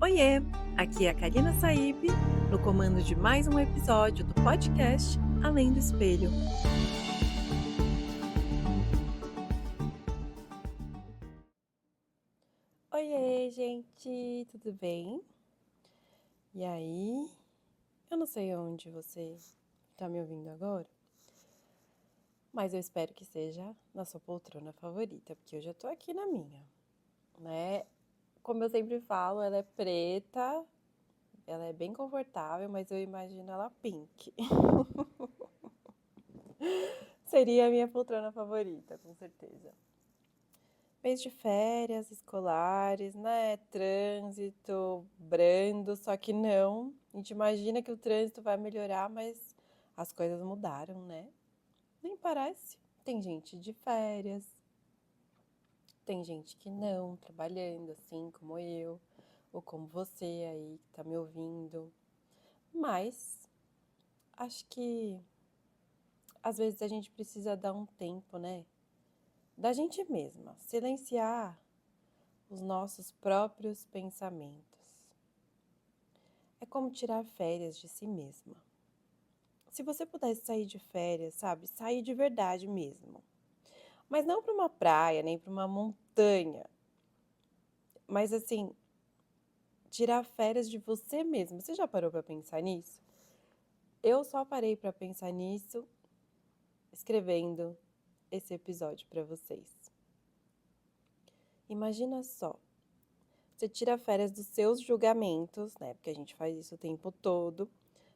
Oiê, aqui é a Karina Saib, no comando de mais um episódio do podcast Além do Espelho. Oiê, gente, tudo bem? E aí? Eu não sei onde você está me ouvindo agora, mas eu espero que seja na sua poltrona favorita, porque eu já tô aqui na minha, né? Como eu sempre falo, ela é preta, ela é bem confortável, mas eu imagino ela pink. Seria a minha poltrona favorita, com certeza. Mês de férias escolares, né? Trânsito brando, só que não. A gente imagina que o trânsito vai melhorar, mas as coisas mudaram, né? Nem parece. Tem gente de férias, tem gente que não, trabalhando, assim como eu, ou como você aí que tá me ouvindo. Mas acho que às vezes a gente precisa dar um tempo, né? Da gente mesma, silenciar os nossos próprios pensamentos. É como tirar férias de si mesma. Se você pudesse sair de férias, sabe? Sair de verdade mesmo. Mas não para uma praia, nem para uma montanha. Mas assim, tirar férias de você mesmo. Você já parou para pensar nisso? Eu só parei para pensar nisso escrevendo esse episódio para vocês. Imagina só. Você tira férias dos seus julgamentos, né? Porque a gente faz isso o tempo todo.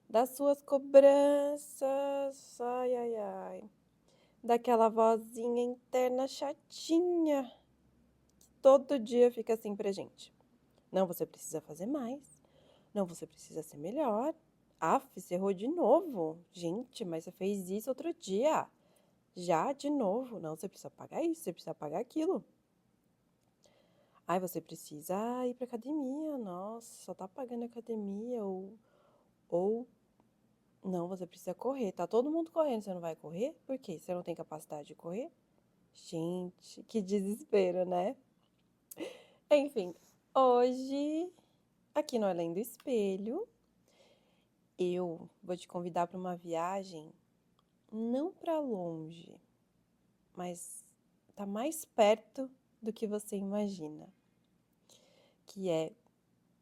Das suas cobranças, ai, ai, ai. Daquela vozinha interna chatinha, que todo dia fica assim pra gente. Não, você precisa fazer mais. Não, você precisa ser melhor. Aff, você errou de novo. Gente, mas você fez isso outro dia. Já de novo. Não, você precisa pagar isso, você precisa pagar aquilo. Ai, você precisa ir pra academia. Nossa, só tá pagando academia ou não, você precisa correr. Tá todo mundo correndo, você não vai correr? Por quê? Você não tem capacidade de correr? Gente, que desespero, né? Enfim, hoje, aqui no Além do Espelho, eu vou te convidar para uma viagem não para longe, mas tá mais perto do que você imagina, que é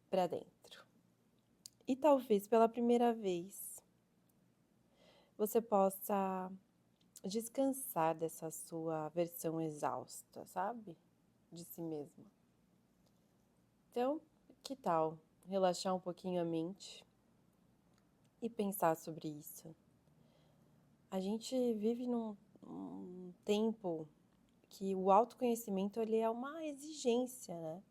para dentro. E talvez pela primeira vez você possa descansar dessa sua versão exausta, sabe? De si mesma. Então, que tal relaxar um pouquinho a mente e pensar sobre isso? A gente vive num tempo que o autoconhecimento ele é uma exigência, né?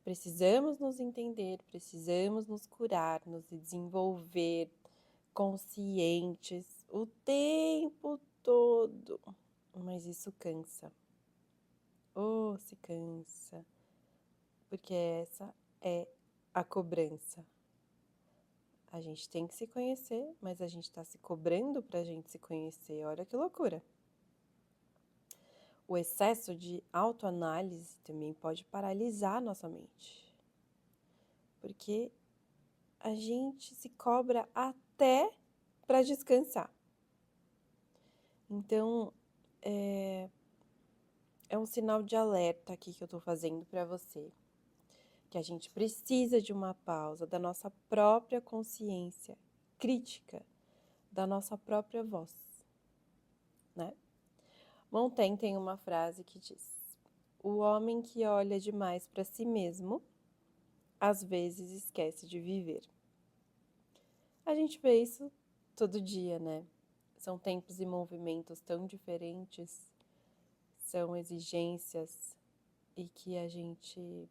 Precisamos nos entender, precisamos nos curar, nos desenvolver conscientes o tempo todo. Mas isso cansa. Oh, se cansa. Porque essa é a cobrança. A gente tem que se conhecer, mas a gente está se cobrando para a gente se conhecer. Olha que loucura. O excesso de autoanálise também pode paralisar nossa mente. Porque a gente se cobra até para descansar. Então, é um sinal de alerta aqui que eu estou fazendo para você. Que a gente precisa de uma pausa da nossa própria consciência crítica, da nossa própria voz, né? Montaigne tem uma frase que diz: o homem que olha demais para si mesmo, às vezes esquece de viver. A gente vê isso todo dia, né? São tempos e movimentos tão diferentes, são exigências e que a gente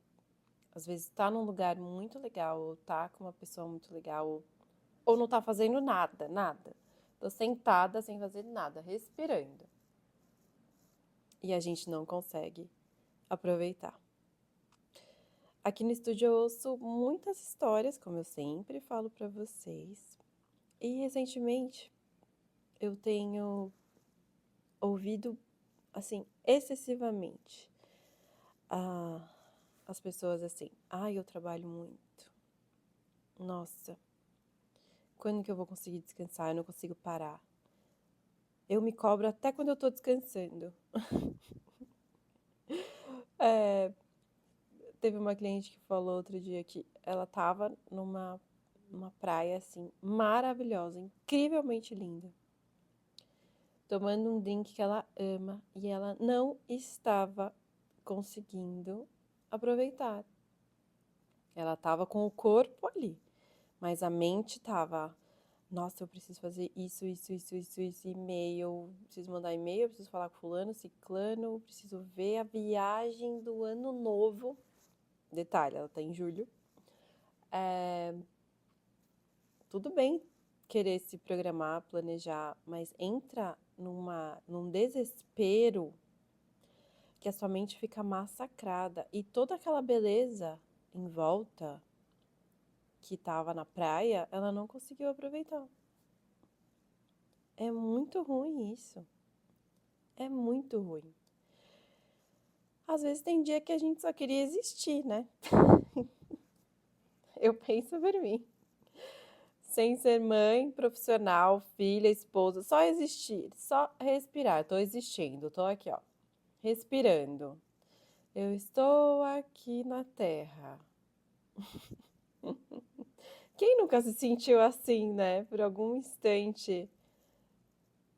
às vezes está num lugar muito legal, ou tá com uma pessoa muito legal, ou não tá fazendo nada, nada. Tô sentada sem fazer nada, respirando. E a gente não consegue aproveitar. Aqui no estúdio eu ouço muitas histórias, como eu sempre falo para vocês. E recentemente eu tenho ouvido, assim, excessivamente as pessoas assim, ai, eu trabalho muito. Nossa, quando que eu vou conseguir descansar? Eu não consigo parar. Eu me cobro até quando eu tô descansando. É, teve uma cliente que falou outro dia que ela tava numa praia assim, maravilhosa, incrivelmente linda, tomando um drink que ela ama e ela não estava conseguindo aproveitar. Ela tava com o corpo ali, mas a mente tava, nossa, eu preciso fazer isso, e-mail, preciso mandar e-mail, preciso falar com fulano, ciclano, preciso ver a viagem do ano novo. Detalhe, ela tá em julho. Tudo bem querer se programar, planejar, mas entra num desespero que a sua mente fica massacrada e toda aquela beleza em volta que tava na praia, ela não conseguiu aproveitar. É muito ruim isso. É muito ruim. Às vezes tem dia que a gente só queria existir, né? Eu penso por mim. Sem ser mãe, profissional, filha, esposa, só existir, só respirar. Tô existindo, tô aqui, ó, respirando. Eu estou aqui na Terra. Quem nunca se sentiu assim, né? Por algum instante.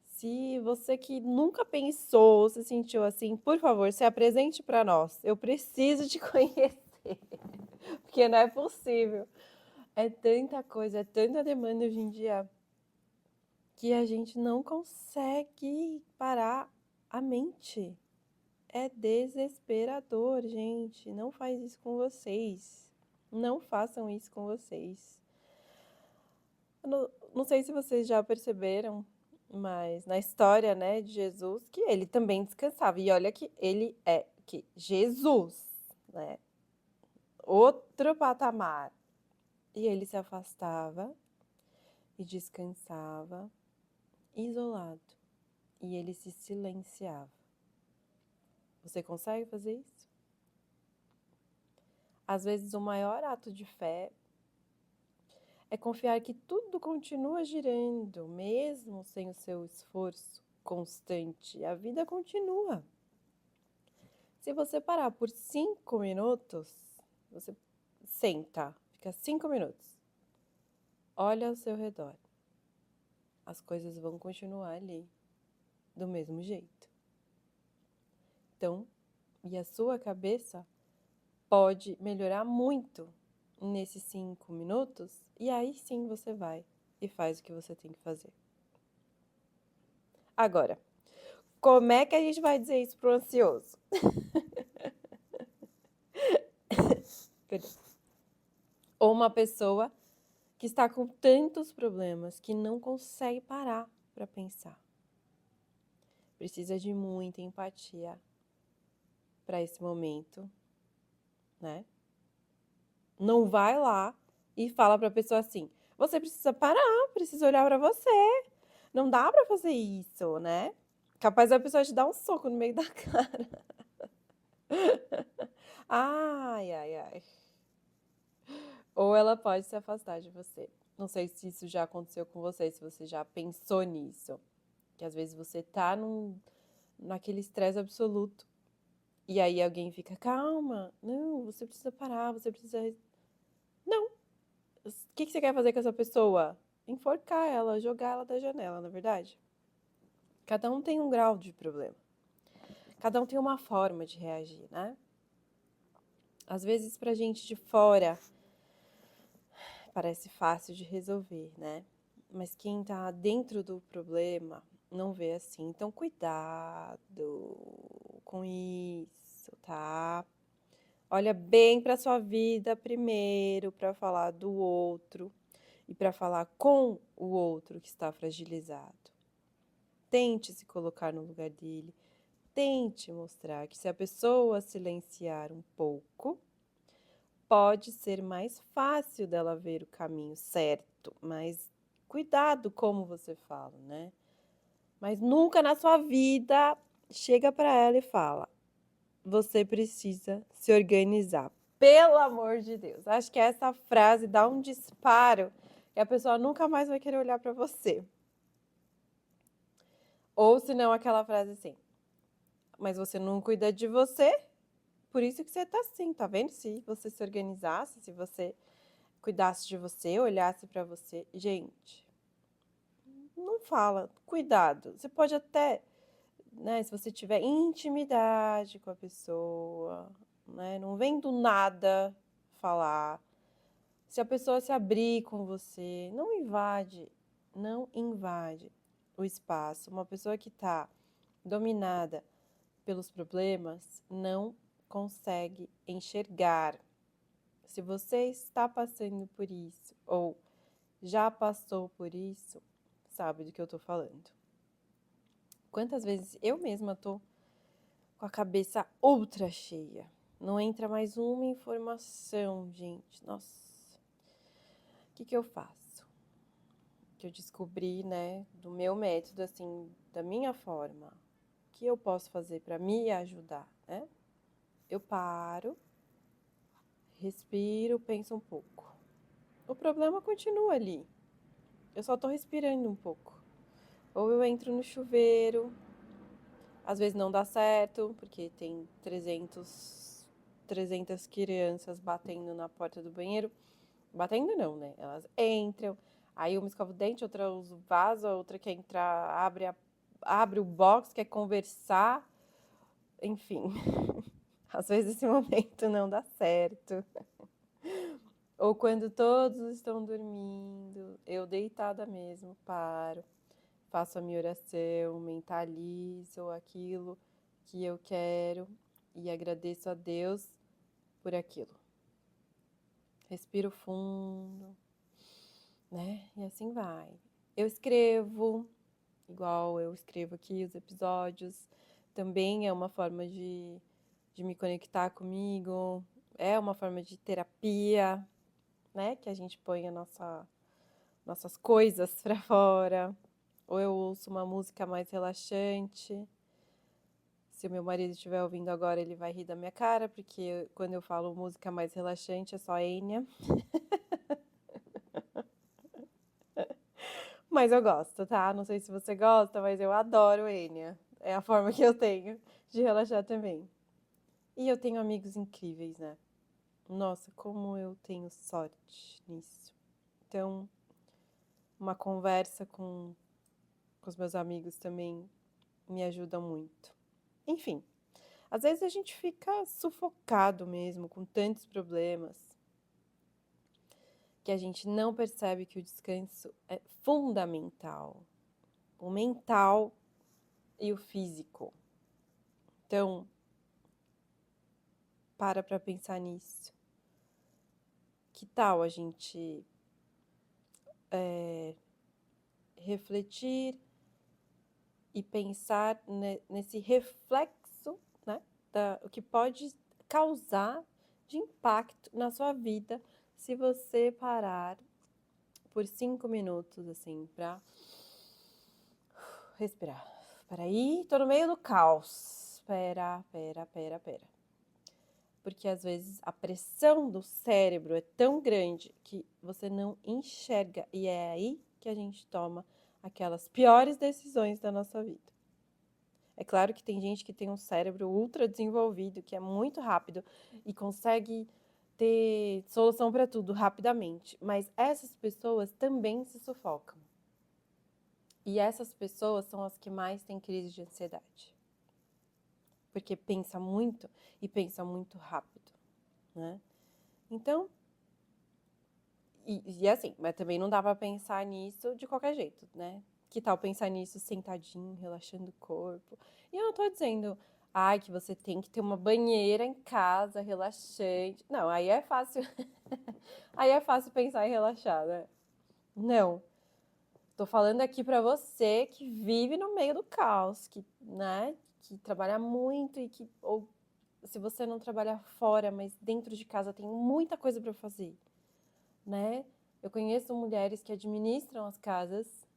Se você que nunca pensou, se sentiu assim, por favor, se apresente para nós. Eu preciso te conhecer, porque não é possível. É tanta coisa, é tanta demanda hoje em dia que a gente não consegue parar a mente. É desesperador, gente. Não faz isso com vocês. Não façam isso com vocês. Eu não sei se vocês já perceberam, mas na história, né, de Jesus, que ele também descansava. E olha que ele é que Jesus, né? Outro patamar. E ele se afastava e descansava, isolado. E ele se silenciava. Você consegue fazer isso? Às vezes, o maior ato de fé é confiar que tudo continua girando, mesmo sem o seu esforço constante. A vida continua. Se você parar por 5 minutos, você senta, fica 5 minutos, olha ao seu redor. As coisas vão continuar ali, do mesmo jeito. Então, e a sua cabeça pode melhorar muito nesses 5 minutos, e aí sim você vai e faz o que você tem que fazer. Agora, como é que a gente vai dizer isso pro ansioso? Ou uma pessoa que está com tantos problemas que não consegue parar para pensar. Precisa de muita empatia para esse momento, né? Não vai lá e fala para a pessoa assim: você precisa parar, precisa olhar para você. Não dá para fazer isso, né? Capaz a pessoa te dar um soco no meio da cara. Ai, ai, ai. Ou ela pode se afastar de você. Não sei se isso já aconteceu com você, se você já pensou nisso. Que às vezes você tá naquele estresse absoluto. E aí alguém fica, calma, não, você precisa parar, você precisa... Não, o que você quer fazer com essa pessoa? Enforcar ela, jogar ela da janela, na verdade? Cada um tem um grau de problema. Cada um tem uma forma de reagir, né? Às vezes pra gente de fora parece fácil de resolver, né? Mas quem tá dentro do problema não vê assim. Então, cuidado com isso, tá? Olha bem para sua vida primeiro, para falar do outro e para falar com o outro que está fragilizado. Tente se colocar no lugar dele. Tente mostrar que se a pessoa silenciar um pouco, pode ser mais fácil dela ver o caminho certo, mas cuidado como você fala, né? Mas nunca na sua vida chega para ela e fala: você precisa se organizar. Pelo amor de Deus. Acho que essa frase dá um disparo e a pessoa nunca mais vai querer olhar para você. Ou se não, aquela frase assim: mas você não cuida de você, por isso que você tá assim, tá vendo? Se você se organizasse, se você cuidasse de você, olhasse para você. Gente, não fala, cuidado. Você pode até, né, se você tiver intimidade com a pessoa, né, não vem do nada falar. Se a pessoa se abrir com você, não invade o espaço. Uma pessoa que está dominada pelos problemas não consegue enxergar. Se você está passando por isso ou já passou por isso, sabe do que eu tô falando. Quantas vezes eu mesma tô com a cabeça ultra cheia, não entra mais uma informação, gente. Nossa, o que eu faço? Que eu descobri, né, do meu método, assim, da minha forma, o que eu posso fazer para me ajudar, né? Eu paro, respiro, penso um pouco. O problema continua ali. Eu só tô respirando um pouco. Ou eu entro no chuveiro, às vezes não dá certo, porque tem 300 crianças batendo na porta do banheiro. Batendo não, né? Elas entram, aí uma escova o dente, outra usa o vaso, a outra quer entrar, abre o box, quer conversar. Enfim, às vezes esse momento não dá certo. Ou quando todos estão dormindo, eu deitada mesmo, paro, faço a minha oração, mentalizo aquilo que eu quero e agradeço a Deus por aquilo. Respiro fundo, né? E assim vai. Eu escrevo, igual eu escrevo aqui os episódios, também é uma forma de me conectar comigo, é uma forma de terapia, né? Que a gente põe nossas coisas pra fora. Ou eu ouço uma música mais relaxante. Se o meu marido estiver ouvindo agora, ele vai rir da minha cara, porque quando eu falo música mais relaxante é só Enya. Mas eu gosto, tá? Não sei se você gosta, mas eu adoro Enya. É a forma que eu tenho de relaxar também. E eu tenho amigos incríveis, né? Nossa, como eu tenho sorte nisso. Então, uma conversa com os meus amigos também me ajuda muito. Enfim, às vezes a gente fica sufocado mesmo com tantos problemas que a gente não percebe que o descanso é fundamental. O mental e o físico. Então, para pensar nisso. Que tal a gente refletir e pensar nesse reflexo, né, o que pode causar de impacto na sua vida se você parar por 5 minutos, assim, para respirar. Peraí, tô no meio do caos. Pera. Porque às vezes a pressão do cérebro é tão grande que você não enxerga. E é aí que a gente toma aquelas piores decisões da nossa vida. É claro que tem gente que tem um cérebro ultra desenvolvido, que é muito rápido e consegue ter solução para tudo rapidamente. Mas essas pessoas também se sufocam. E essas pessoas são as que mais têm crise de ansiedade. Porque pensa muito e pensa muito rápido, né? Então, e assim, mas também não dá pra pensar nisso de qualquer jeito, né? Que tal pensar nisso sentadinho, relaxando o corpo? E eu não tô dizendo, ai, que você tem que ter uma banheira em casa, relaxante. Não, aí é fácil. Aí é fácil pensar em relaxar, né? Não. Tô falando aqui pra você que vive no meio do caos, que, né, que trabalha muito e que, ou se você não trabalhar fora, mas dentro de casa tem muita coisa pra fazer, né? Eu conheço mulheres que administram as casas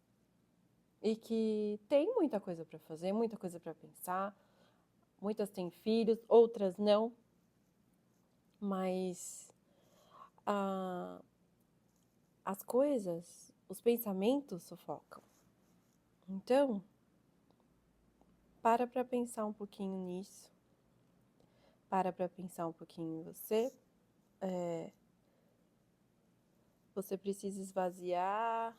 e que têm muita coisa para fazer, muita coisa para pensar. Muitas têm filhos, outras não. mas ah, as coisas, os pensamentos sufocam. Então, para pensar um pouquinho nisso, para pensar um pouquinho em você. Você precisa esvaziar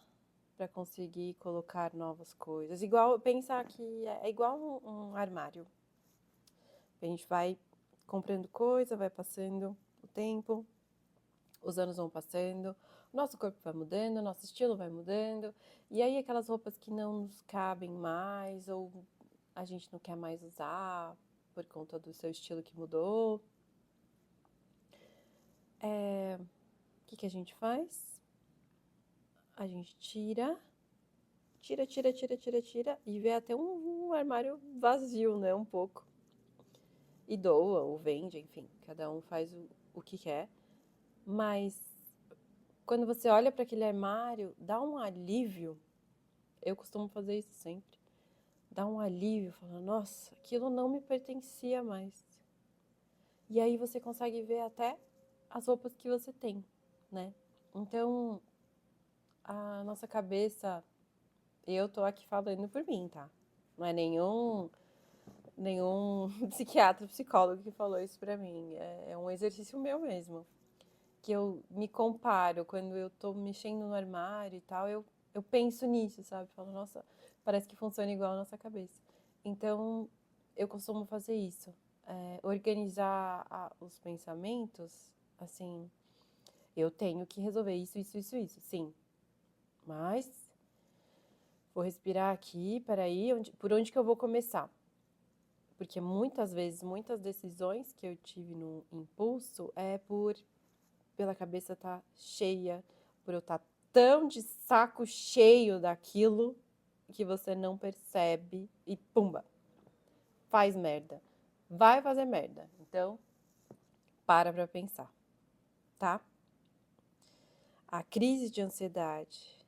para conseguir colocar novas coisas. Igual, pensar que é igual um armário. A gente vai comprando coisa, vai passando o tempo, os anos vão passando, o nosso corpo vai mudando, o nosso estilo vai mudando, e aí aquelas roupas que não nos cabem mais, ou a gente não quer mais usar por conta do seu estilo que mudou. O que a gente faz? A gente tira, e vê até um armário vazio, né? Um pouco. E doa, ou vende, enfim, cada um faz o que quer. Mas quando você olha para aquele armário, dá um alívio. Eu costumo fazer isso sempre. Dá um alívio, falando, nossa, aquilo não me pertencia mais. E aí você consegue ver até as roupas que você tem, né? Então, a nossa cabeça, eu tô aqui falando por mim, tá? Não é nenhum psiquiatra, psicólogo que falou isso pra mim. É um exercício meu mesmo. Que eu me comparo quando eu tô mexendo no armário e tal, eu penso nisso, sabe? Falo, nossa, parece que funciona igual a nossa cabeça. Então, eu costumo fazer isso. Organizar os pensamentos, assim, eu tenho que resolver isso, sim. Mas, vou respirar aqui, peraí, por onde que eu vou começar? Porque muitas vezes, muitas decisões que eu tive no impulso é pela cabeça estar cheia, por eu estar tão de saco cheio daquilo que você não percebe e pumba, faz merda. Vai fazer merda. Então, para pensar, tá? A crise de ansiedade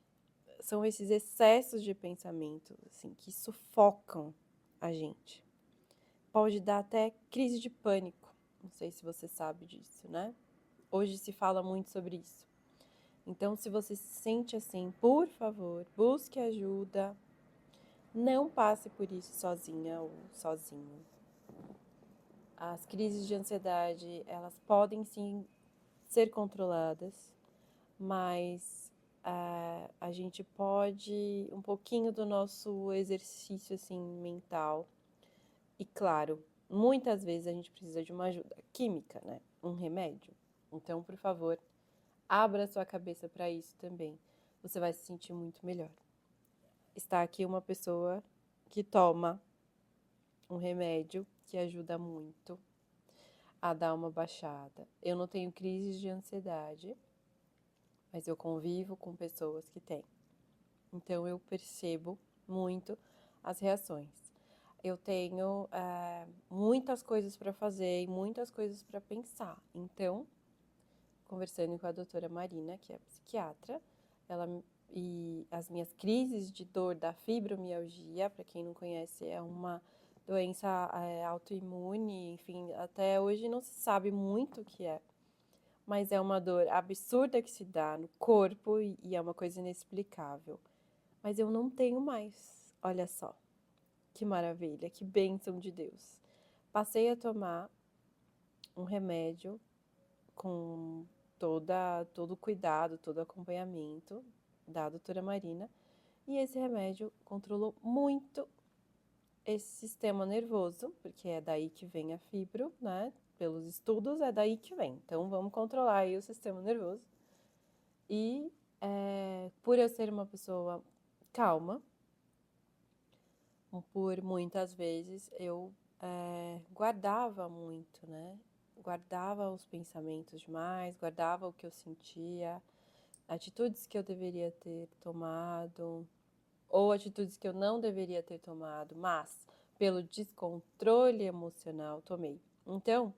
são esses excessos de pensamento, assim, que sufocam a gente. Pode dar até crise de pânico. Não sei se você sabe disso, né? Hoje se fala muito sobre isso. Então, se você se sente assim, por favor, busque ajuda. Não passe por isso sozinha ou sozinho. As crises de ansiedade, elas podem sim ser controladas, mas a gente pode, um pouquinho do nosso exercício assim mental. E claro, muitas vezes a gente precisa de uma ajuda química, né? Um remédio. Então, por favor, abra sua cabeça para isso também. Você vai se sentir muito melhor. Está aqui uma pessoa que toma um remédio que ajuda muito a dar uma baixada. Eu não tenho crises de ansiedade, mas eu convivo com pessoas que têm. Então eu percebo muito as reações. Eu tenho muitas coisas para fazer e muitas coisas para pensar. Então, conversando com a doutora Marina, que é psiquiatra, e as minhas crises de dor da fibromialgia, para quem não conhece, é uma doença autoimune, enfim, até hoje não se sabe muito o que é, mas é uma dor absurda que se dá no corpo e é uma coisa inexplicável. Mas eu não tenho mais, olha só, que maravilha, que bênção de Deus. Passei a tomar um remédio com todo o cuidado, todo o acompanhamento da doutora Marina, e esse remédio controlou muito esse sistema nervoso, porque é daí que vem a fibro, né? Pelos estudos é daí que vem. Então vamos controlar aí o sistema nervoso. E por eu ser uma pessoa calma, por muitas vezes eu guardava muito, né? Guardava os pensamentos demais, guardava o que eu sentia, atitudes que eu deveria ter tomado, ou atitudes que eu não deveria ter tomado, mas pelo descontrole emocional tomei. Então,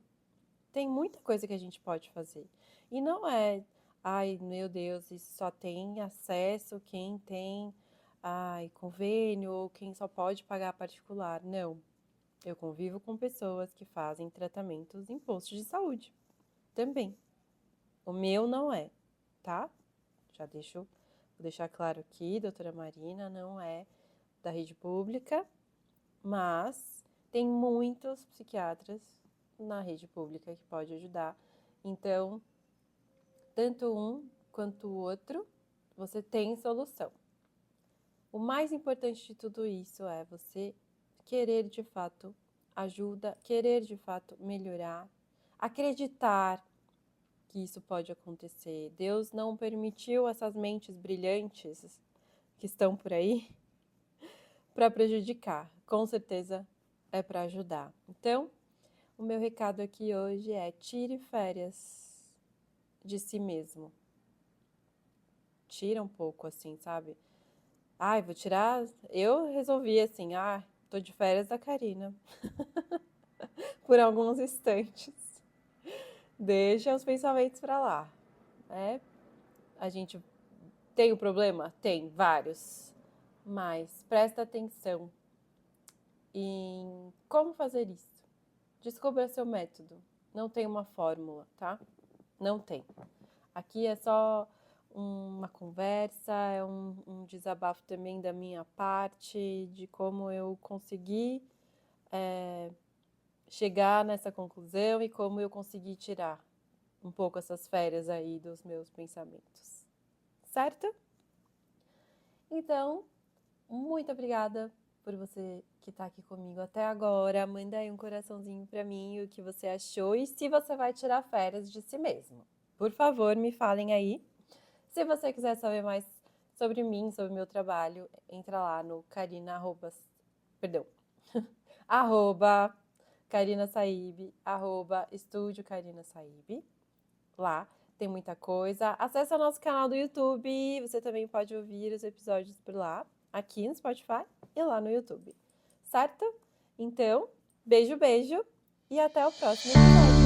tem muita coisa que a gente pode fazer. E não é, ai meu Deus, isso só tem acesso quem tem convênio ou quem só pode pagar particular. Não. Eu convivo com pessoas que fazem tratamentos em postos de saúde. também. O meu não é, tá? Vou deixar claro aqui, doutora Marina não é da rede pública, mas tem muitos psiquiatras na rede pública que pode ajudar. Então, tanto um quanto o outro, você tem solução. O mais importante de tudo isso é você querer de fato ajuda, querer de fato melhorar, acreditar que isso pode acontecer. Deus não permitiu essas mentes brilhantes que estão por aí para prejudicar. Com certeza é para ajudar. Então, o meu recado aqui hoje é: tire férias de si mesmo. Tira um pouco assim, sabe? Ai, vou tirar. Eu resolvi assim, tô de férias da Karina. Por alguns instantes. Deixa os pensamentos para lá, né? A gente tem o problema? Tem, vários. Mas presta atenção em como fazer isso. Descubra seu método. Não tem uma fórmula, tá? Não tem. Aqui é só uma conversa, é um desabafo também da minha parte, de como eu consegui chegar nessa conclusão e como eu consegui tirar um pouco essas férias aí dos meus pensamentos. Certo? Então, muito obrigada por você que tá aqui comigo até agora. Manda aí um coraçãozinho pra mim o que você achou e se você vai tirar férias de si mesmo. Por favor, me falem aí. Se você quiser saber mais sobre mim, sobre o meu trabalho, entra lá no arroba Karina Saib, Estúdio Karina Saib. Lá tem muita coisa. Acesse o nosso canal do YouTube. Você também pode ouvir os episódios por lá, aqui no Spotify e lá no YouTube. Certo? Então, beijo, beijo e até o próximo episódio.